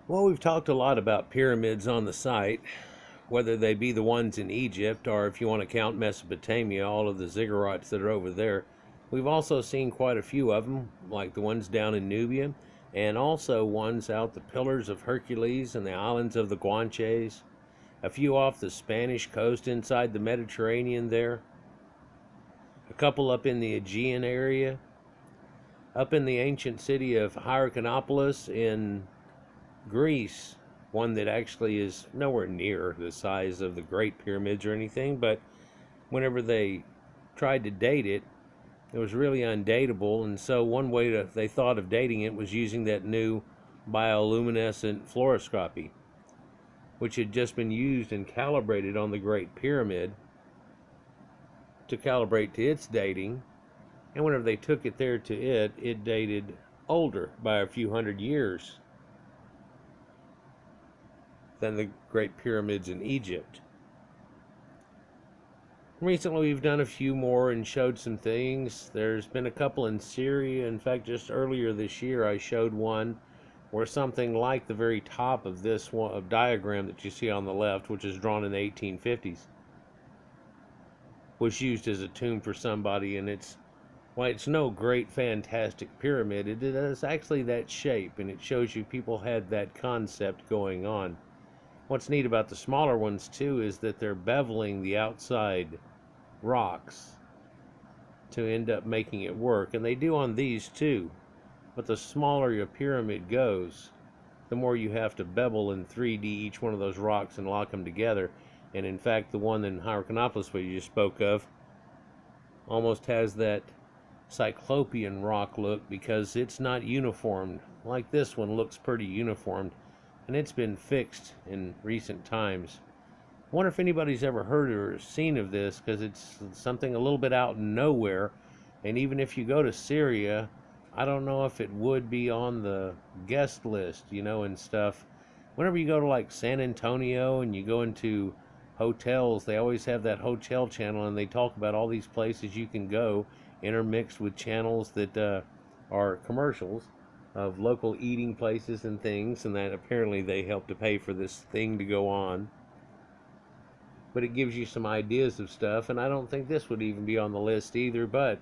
Well, we've talked a lot about pyramids on the site, whether they be the ones in Egypt or if you want to count Mesopotamia, all of the ziggurats that are over there. We've also seen quite a few of them, like the ones down in Nubia, and also ones out the Pillars of Hercules and the islands of the Guanches, a few off the Spanish coast inside the Mediterranean there, a couple up in the Aegean area, up in the ancient city of Hierakonpolis in Greece, one that actually is nowhere near the size of the Great Pyramids or anything, but whenever they tried to date it, it was really undateable, and so one way they thought of dating it was using that new bioluminescent fluoroscopy, which had just been used and calibrated on the Great Pyramid to calibrate to its dating, and whenever they took it there to it, it dated older by a few hundred years than the Great Pyramids in Egypt. Recently, we've done a few more and showed some things. There's been a couple in Syria. In fact, just earlier this year, I showed one where something like the very top of this one, a diagram that you see on the left, which is drawn in the 1850s, was used as a tomb for somebody, and it's no great fantastic pyramid. It is actually that shape, and it shows you people had that concept going on. What's neat about the smaller ones too is that they're beveling the outside rocks to end up making it work, and they do on these too. But the smaller your pyramid goes, the more you have to bevel in 3D each one of those rocks and lock them together. And in fact, the one in Hierakonpolis where you just spoke of almost has that cyclopean rock look because it's not uniformed like this one looks pretty uniformed, and it's been fixed in recent times. I wonder if anybody's ever heard or seen of this, because it's something a little bit out in nowhere, and even if you go to Syria, I don't know if it would be on the guest list, and stuff. Whenever you go to like San Antonio and you go into hotels, they always have that hotel channel, and they talk about all these places you can go, intermixed with channels that are commercials of local eating places and things, and that apparently they help to pay for this thing to go on. But it gives you some ideas of stuff, and I don't think this would even be on the list either, but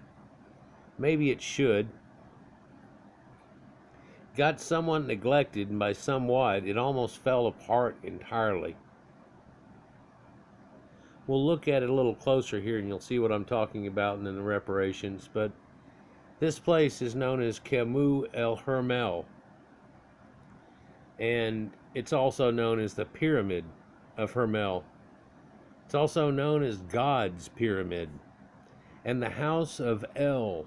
maybe it should. Got somewhat neglected, and by somewhat, it almost fell apart entirely. We'll look at it a little closer here, and you'll see what I'm talking about in the reparations, but this place is known as Camus el Hermel, and it's also known as the Pyramid of Hermel. It's also known as God's Pyramid, and the house of El.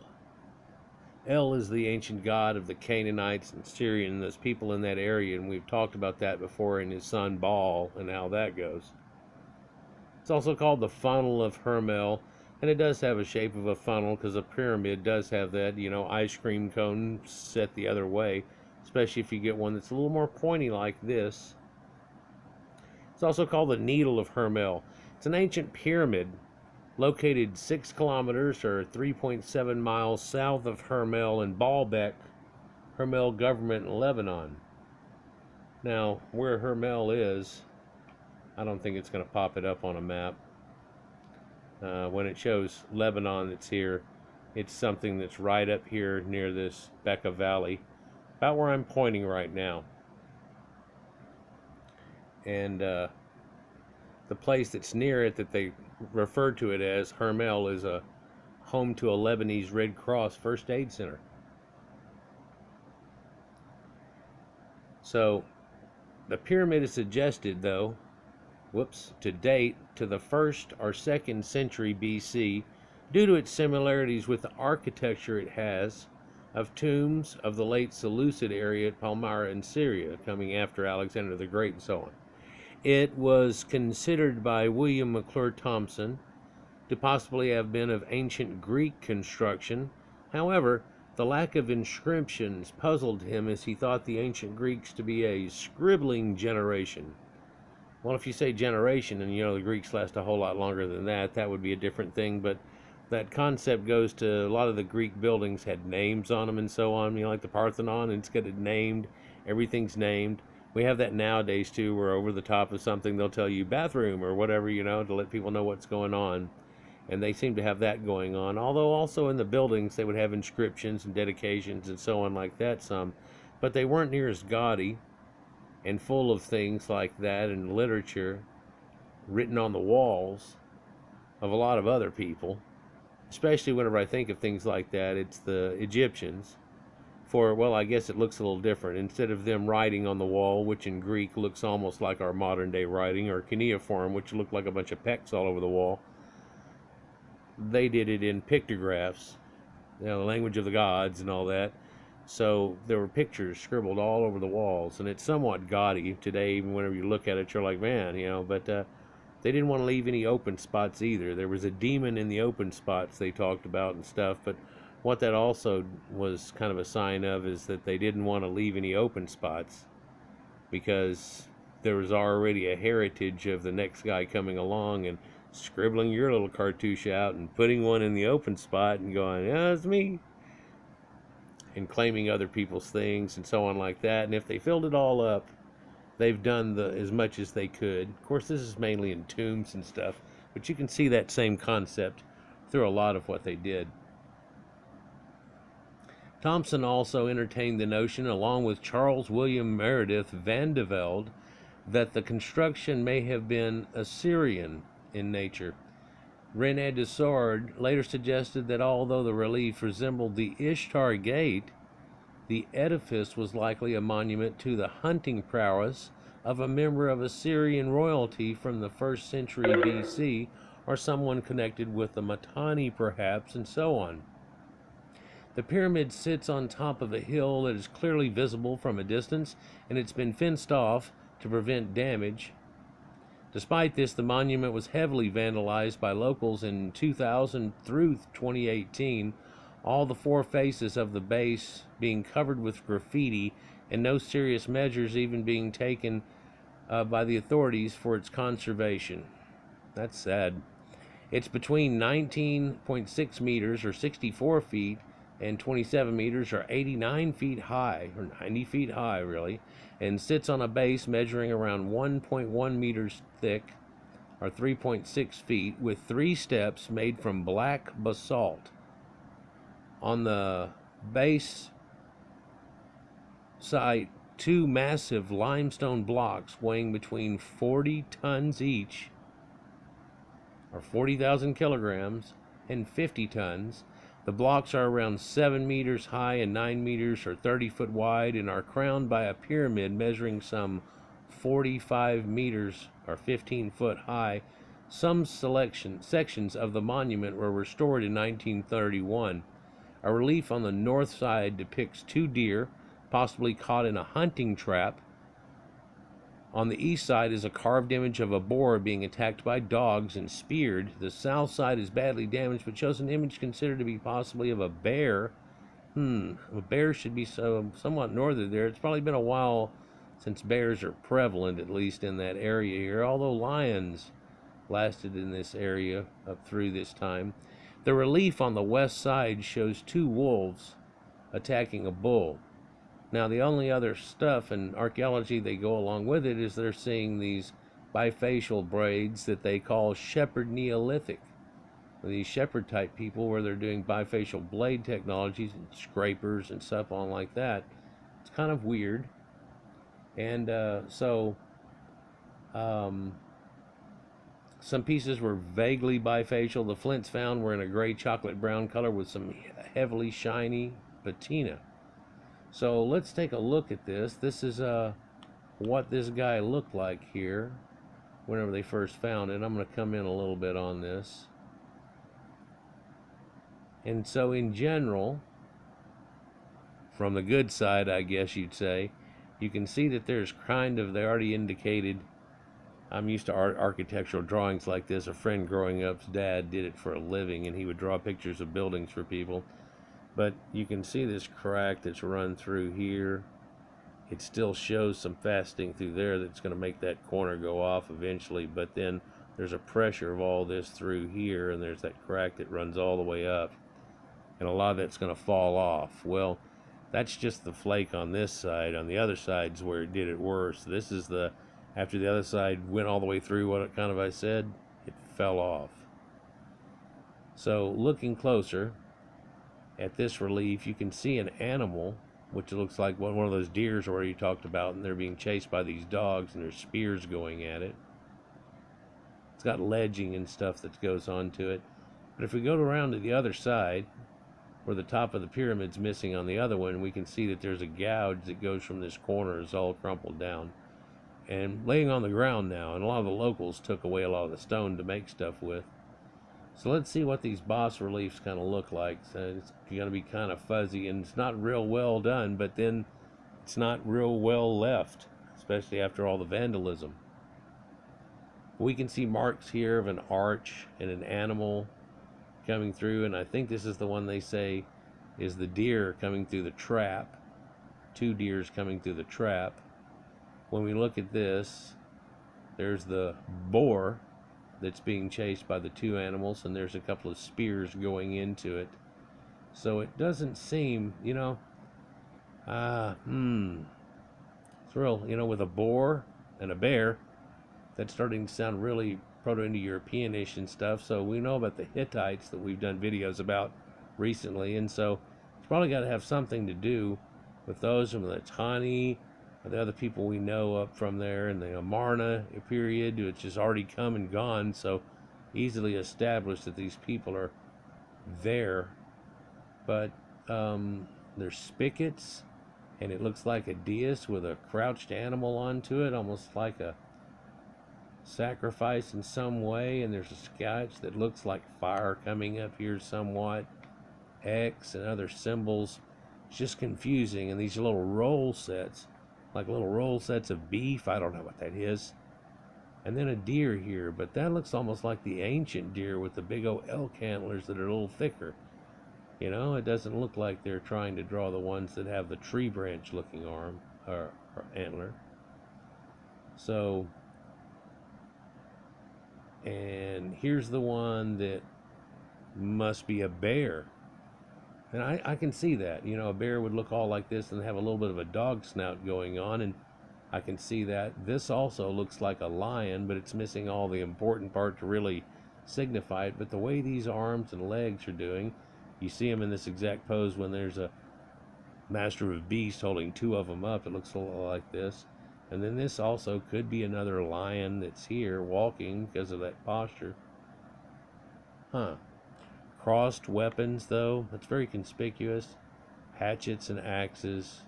El is the ancient god of the Canaanites and Syria and those people in that area, and we've talked about that before in his son Baal and how that goes. It's also called the funnel of Hermel, and it does have a shape of a funnel because a pyramid does have that, ice cream cone set the other way, especially if you get one that's a little more pointy like this. It's also called the needle of Hermel. It's an ancient pyramid located 6 kilometers or 3.7 miles south of Hermel in Baalbek, Hermel government in Lebanon. Now, where Hermel is, I don't think it's going to pop it up on a map. When it shows Lebanon that's here, it's something that's right up here near this Bekaa Valley, about where I'm pointing right now. And the place that's near it that they refer to it as Hermel is a home to a Lebanese Red Cross First Aid Center. So the pyramid is suggested, though, to date to the 1st or 2nd century BC due to its similarities with the architecture it has of tombs of the late Seleucid area at Palmyra in Syria, coming after Alexander the Great and so on. It was considered by William McClure Thompson to possibly have been of ancient Greek construction. However, the lack of inscriptions puzzled him, as he thought the ancient Greeks to be a scribbling generation. Well, if you say generation, and the Greeks last a whole lot longer than that, that would be a different thing, but that concept goes to a lot of the Greek buildings had names on them and so on, like the Parthenon, and it's got it named, everything's named. We have that nowadays too, where over the top of something they'll tell you bathroom or whatever, to let people know what's going on. And they seem to have that going on. Although also in the buildings they would have inscriptions and dedications and so on like that some, but they weren't near as gaudy and full of things like that and literature written on the walls of a lot of other people. Especially whenever I think of things like that, it's the Egyptians. For, well, I guess it looks a little different. Instead of them writing on the wall, which in Greek looks almost like our modern day writing, or cuneiform, which looked like a bunch of pecks all over the wall, they did it in pictographs, the language of the gods and all that. So there were pictures scribbled all over the walls, and it's somewhat gaudy today. Even whenever you look at it, you're like, man, But they didn't want to leave any open spots either. There was a demon in the open spots they talked about and stuff, but what that also was kind of a sign of is that they didn't want to leave any open spots because there was already a heritage of the next guy coming along and scribbling your little cartouche out and putting one in the open spot and going, yeah, it's me, and claiming other people's things and so on like that. And if they filled it all up, they've done as much as they could. Of course, this is mainly in tombs and stuff, but you can see that same concept through a lot of what they did. Thompson also entertained the notion, along with Charles William Meredith Van de Velde, that the construction may have been Assyrian in nature. René Desord later suggested that although the relief resembled the Ishtar Gate, the edifice was likely a monument to the hunting prowess of a member of Assyrian royalty from the 1st century BC, or someone connected with the Mitanni perhaps, and so on. The pyramid sits on top of a hill that is clearly visible from a distance, and it's been fenced off to prevent damage. Despite this, the monument was heavily vandalized by locals in 2000 through 2018, all the 4 faces of the base being covered with graffiti and no serious measures even being taken by the authorities for its conservation. That's sad. It's between 19.6 meters or 64 feet and 27 meters or 89 feet high, or 90 feet high really, and sits on a base measuring around 1.1 meters thick or 3.6 feet with 3 steps made from black basalt. On the base site, 2 massive limestone blocks weighing between 40 tons each, or 40,000 kilograms, and 50 tons. The blocks are around 7 meters high and 9 meters or 30 foot wide and are crowned by a pyramid measuring some 45 meters or 15 foot high. Some sections of the monument were restored in 1931. A relief on the north side depicts 2 deer, possibly caught in a hunting trap. On the east side is a carved image of a boar being attacked by dogs and speared. The south side is badly damaged, but shows an image considered to be possibly of a bear. A bear should be somewhat northern there. It's probably been a while since bears are prevalent, at least in that area here, although lions lasted in this area up through this time. The relief on the west side shows 2 wolves attacking a bull. Now, the only other stuff in archaeology they go along with it is they're seeing these bifacial braids that they call shepherd Neolithic. These shepherd type people where they're doing bifacial blade technologies and scrapers and stuff on like that. It's kind of weird. And some pieces were vaguely bifacial. The flints found were in a gray chocolate brown color with some heavily shiny patina. So let's take a look at this. This is what this guy looked like here whenever they first found it. I'm going to come in a little bit on this. And so in general, from the good side, I guess you'd say, you can see that there's they already indicated, I'm used to architectural drawings like this. A friend growing up's dad did it for a living, and he would draw pictures of buildings for people. But you can see this crack that's run through here. It still shows some faceting through there that's going to make that corner go off eventually. But then there's a pressure of all this through here, and there's that crack that runs all the way up. And a lot of that's going to fall off. Well, That's just the flake on this side. On the other side's where it did it worse. This is the, after the other side went all the way through what it kind of I said, it fell off. So looking closer at this relief, you can see an animal, which looks like one of those deers where you talked about, and they're being chased by these dogs and there's spears going at it. It's got ledging and stuff that goes on to it. But if we go around to the other side, where the top of the pyramid's missing on the other one, we can see that there's a gouge that goes from this corner. It's all crumpled down and laying on the ground now, and a lot of the locals took away a lot of the stone to make stuff with. So let's see what these boss reliefs kind of look like. So it's going to be kind of fuzzy, and it's not real well done, but then it's not real well left, especially after all the vandalism. We can see marks here of an arch and an animal coming through, and I think this is the one they say is the deer coming through the trap. 2 deers coming through the trap. When we look at this, there's the boar that's being chased by the 2 animals, and there's a couple of spears going into it. So it doesn't seem, it's real, with a boar and a bear, that's starting to sound really Proto-Indo-European-ish and stuff. So we know about the Hittites that we've done videos about recently, and so it's probably got to have something to do with those from the Tani, or the other people we know up from there in the Amarna period, which has already come and gone, so easily established that these people are there. But there's spigots, and it looks like a dais with a crouched animal onto it, almost like a sacrifice in some way, and there's a sketch that looks like fire coming up here somewhat, X and other symbols. It's just confusing, and these little roll sets, like little roll sets of beef, I don't know what that is, and then a deer here, but that looks almost like the ancient deer with the big old elk antlers that are a little thicker. It doesn't look like they're trying to draw the ones that have the tree branch looking arm or antler. So, and here's the one that must be a bear, and I can see that. A bear would look all like this and have a little bit of a dog snout going on, and I can see that. This also looks like a lion, but it's missing all the important part to really signify it. But the way these arms and legs are doing, you see them in this exact pose when there's a master of beasts holding 2 of them up. It looks a little like this. And then this also could be another lion that's here walking because of that posture. Crossed weapons, though. That's very conspicuous. Hatchets and axes.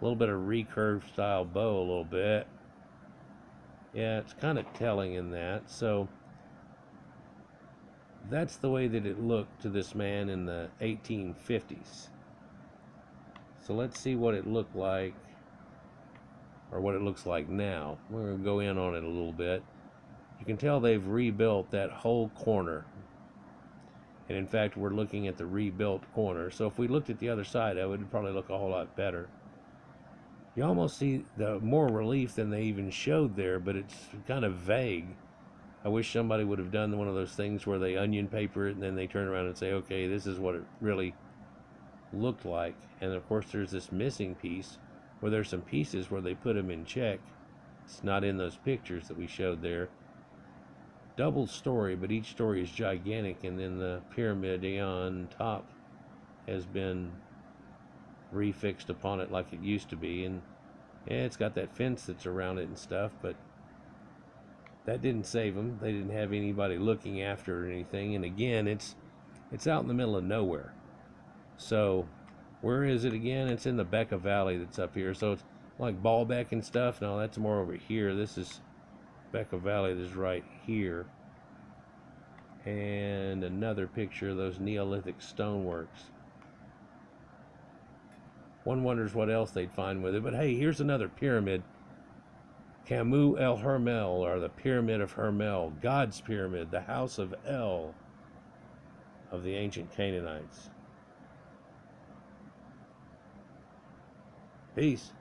A little bit of recurve style bow, a little bit. Yeah, it's kind of telling in that. So that's the way that it looked to this man in the 1850s. So let's see what it looked like, or what it looks like now. We're going to go in on it a little bit. You can tell they've rebuilt that whole corner. And in fact, we're looking at the rebuilt corner. So if we looked at the other side of it, it'd probably look a whole lot better. You almost see the more relief than they even showed there, but it's kind of vague. I wish somebody would have done one of those things where they onion paper it and then they turn around and say, okay, this is what it really looked like. And of course, there's this missing piece where there's some pieces where they put them in check. It's not in those pictures that we showed there. Double story, but each story is gigantic, and then the pyramid on top has been refixed upon it like it used to be, and yeah, it's got that fence that's around it and stuff, but that didn't save them. They didn't have anybody looking after it or anything, and again, it's out in the middle of nowhere. So where is it again? It's in the Becca Valley that's up here, so it's like Baalbek and stuff. No, that's more over here. This is Becca Valley that's right here. And another picture of those Neolithic stoneworks. One wonders what else they'd find with it, but hey, here's another pyramid. Camus el Hermel, or the Pyramid of Hermel, God's pyramid, the house of El of the ancient Canaanites. Peace.